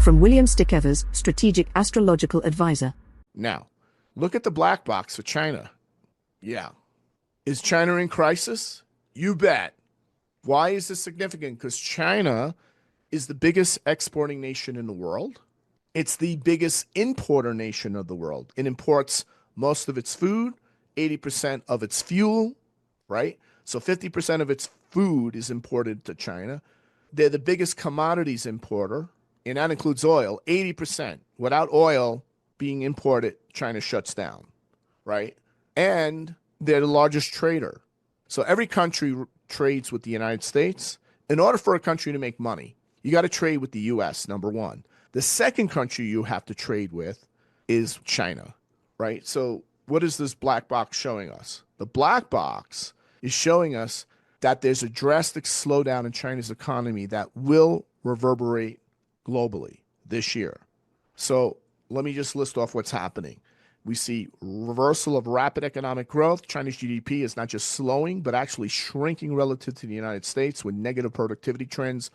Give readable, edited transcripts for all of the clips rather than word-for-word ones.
From William Stickevers, Strategic Astrological Advisor. Now, look at the black box for China. Yeah. Is China in crisis? You bet. Why is this significant? Because China is the biggest exporting nation in the world. It's the biggest importer nation of the world. It imports most of its food, 80% of its fuel, right? So 50% of its food is imported to China. They're the biggest commodities importer, and that includes oil, 80%. Without oil being imported, China shuts down, right? And they're the largest trader. So every country trades with the United States. In order for a country to make money, you got to trade with the U.S., number one. The second country you have to trade with is China, right? So what is this black box showing us? The black box is showing us that there's a drastic slowdown in China's economy that will reverberate globally this year. So let me just list off what's happening. We see reversal of rapid economic growth. China's GDP is not just slowing, but actually shrinking relative to the United States with negative productivity trends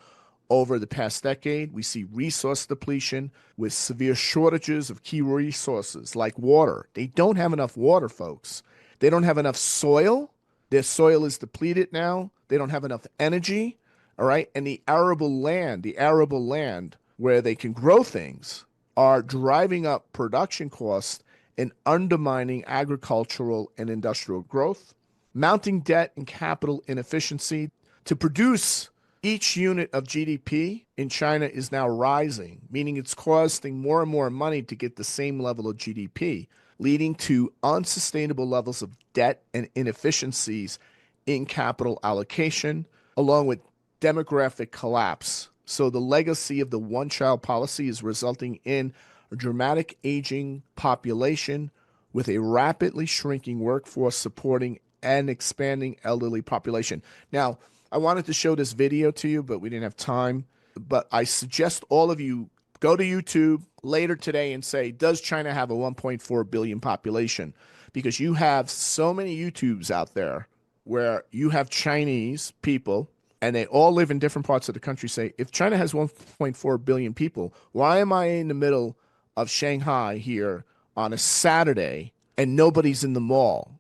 over the past decade. We see resource depletion with severe shortages of key resources like water. They don't have enough water, folks. They don't have enough soil. Their soil is depleted now. They don't have enough energy, all right? And the arable land where they can grow things are driving up production costs and undermining agricultural and industrial growth, mounting debt and capital inefficiency. To produce each unit of GDP in China is now rising, meaning it's costing more and more money to get the same level of GDP, leading to unsustainable levels of debt and inefficiencies in capital allocation, along with demographic collapse. So the legacy of the one-child policy is resulting in a dramatic aging population with a rapidly shrinking workforce supporting an expanding elderly population. Now, I wanted to show this video to you, but we didn't have time. But I suggest all of you go to YouTube later today and say, does China have a 1.4 billion population? Because you have so many YouTubes out there where you have Chinese people and they all live in different parts of the country say, if China has 1.4 billion people, why am I in the middle of Shanghai here on a Saturday and nobody's in the mall,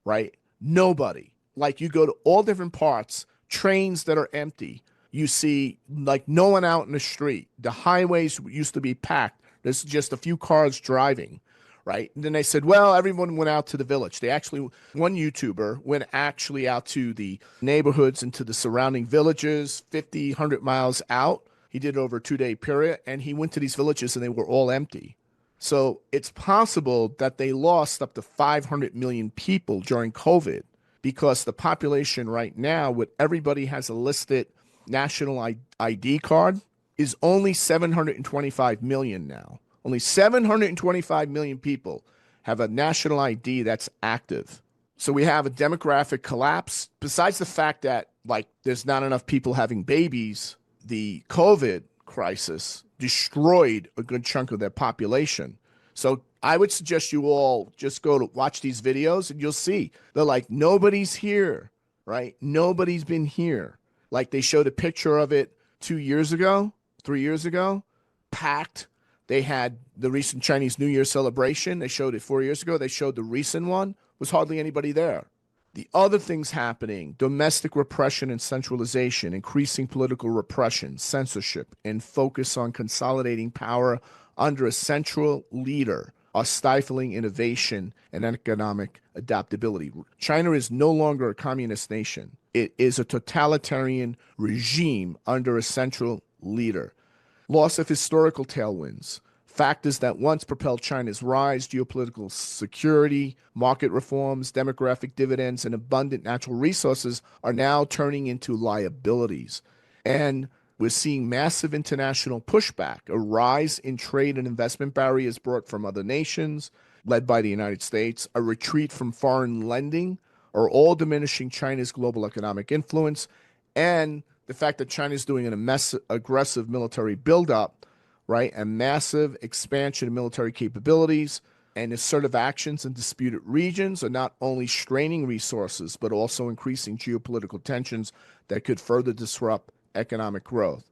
right? Nobody. Like you go to all different parts, trains that are empty. You see like no one out in the street. The highways used to be packed. There's just a few cars driving, right? And then they said, well, everyone went out to the village. One YouTuber went actually out to the neighborhoods and to the surrounding villages, 50, 100 miles out. He did it over a 2-day period, and he went to these villages and they were all empty. So it's possible that they lost up to 500 million people during COVID because the population right now, with everybody has a listed national ID card, is only 725 million now. Only 725 million people have a national ID that's active. So we have a demographic collapse. Besides the fact that like there's not enough people having babies, the COVID crisis destroyed a good chunk of their population. So I would suggest you all just go to watch these videos and you'll see they're like, nobody's here, right? Nobody's been here. Like they showed a picture of it 2 years ago, 3 years ago, packed. They had the recent Chinese New Year celebration. They showed it 4 years ago. They showed the recent one. Was hardly anybody there. The other things happening, domestic repression and centralization, increasing political repression, censorship, and focus on consolidating power under a central leader are stifling innovation and economic adaptability. China is no longer a communist nation. It is a totalitarian regime under a central leader. Loss of historical tailwinds. Factors that once propelled China's rise, geopolitical security, market reforms, demographic dividends, and abundant natural resources are now turning into liabilities. And we're seeing massive international pushback, a rise in trade and investment barriers brought from other nations, led by the United States, a retreat from foreign lending, are all diminishing China's global economic influence, and the fact that China is doing an aggressive military buildup, right, a massive expansion of military capabilities and assertive actions in disputed regions are not only straining resources, but also increasing geopolitical tensions that could further disrupt economic growth.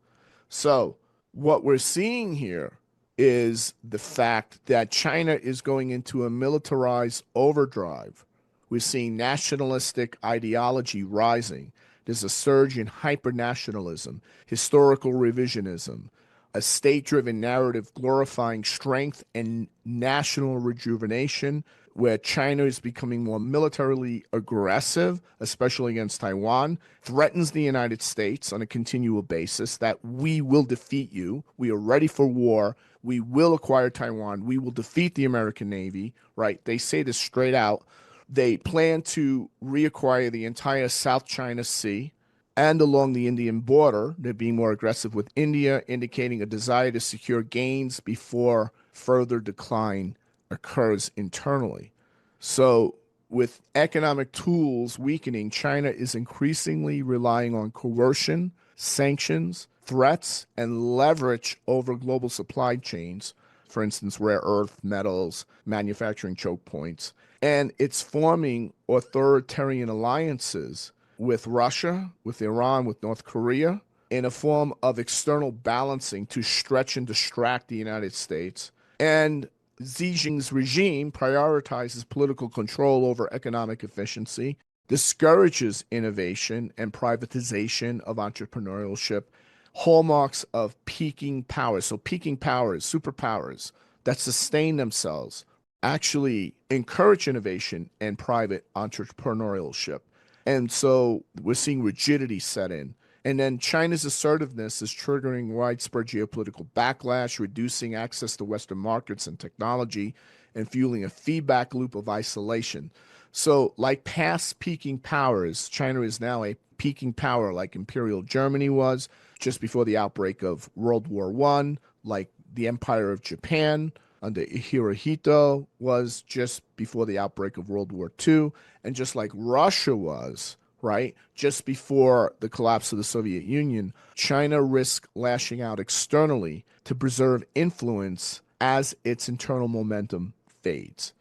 So What we're seeing here is the fact that China is going into a militarized overdrive. We're seeing nationalistic ideology rising. There's a surge in hyper-nationalism, historical revisionism, a state-driven narrative glorifying strength and national rejuvenation, where China is becoming more militarily aggressive, especially against Taiwan, threatens the United States on a continual basis that we will defeat you. We are ready for war. We will acquire Taiwan. We will defeat the American Navy, right? They say this straight out. They plan to reacquire the entire South China Sea and along the Indian border. They're being more aggressive with India, indicating a desire to secure gains before further decline occurs internally. So, with economic tools weakening, China is increasingly relying on coercion, sanctions, threats, and leverage over global supply chains, for instance, rare earth metals, manufacturing choke points. And it's forming authoritarian alliances with Russia, with Iran, with North Korea, in a form of external balancing to stretch and distract the United States. And Xi Jinping's regime prioritizes political control over economic efficiency, discourages innovation and privatization of entrepreneurship, hallmarks of peaking powers. So peaking powers, superpowers that sustain themselves, actually encourage innovation and private entrepreneurship. And so we're seeing rigidity set in. And then China's assertiveness is triggering widespread geopolitical backlash, reducing access to Western markets and technology, and fueling a feedback loop of isolation. So, like past peaking powers, China is now a peaking power like Imperial Germany was just before the outbreak of World War I, like the Empire of Japan under Hirohito was just before the outbreak of World War II, and just like Russia was, right, just before the collapse of the Soviet Union, China risked lashing out externally to preserve influence as its internal momentum fades.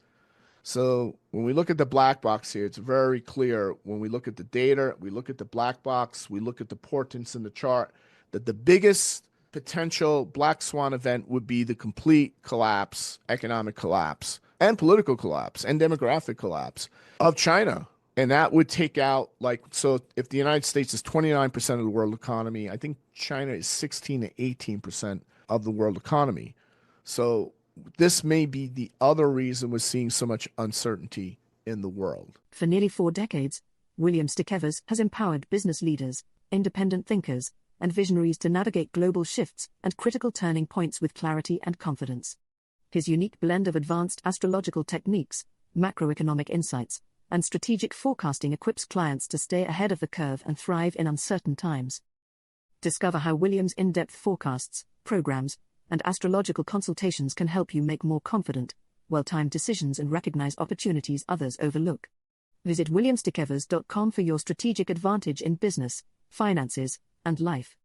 So when we look at the black box here, it's very clear when we look at the data, we look at the black box, we look at the portents in the chart, that the biggest potential black swan event would be the complete collapse, economic collapse, and political collapse, and demographic collapse of China. And that would take out, like, so if the United States is 29% of the world economy, I think China is 16 to 18% of the world economy. So this may be the other reason we're seeing so much uncertainty in the world. For nearly 4 decades, William Stickevers has empowered business leaders, independent thinkers, and visionaries to navigate global shifts and critical turning points with clarity and confidence. His unique blend of advanced astrological techniques, macroeconomic insights, and strategic forecasting equips clients to stay ahead of the curve and thrive in uncertain times. Discover how William's in-depth forecasts, programs, and astrological consultations can help you make more confident, well-timed decisions and recognize opportunities others overlook. Visit williamstickevers.com for your strategic advantage in business, finances, and life.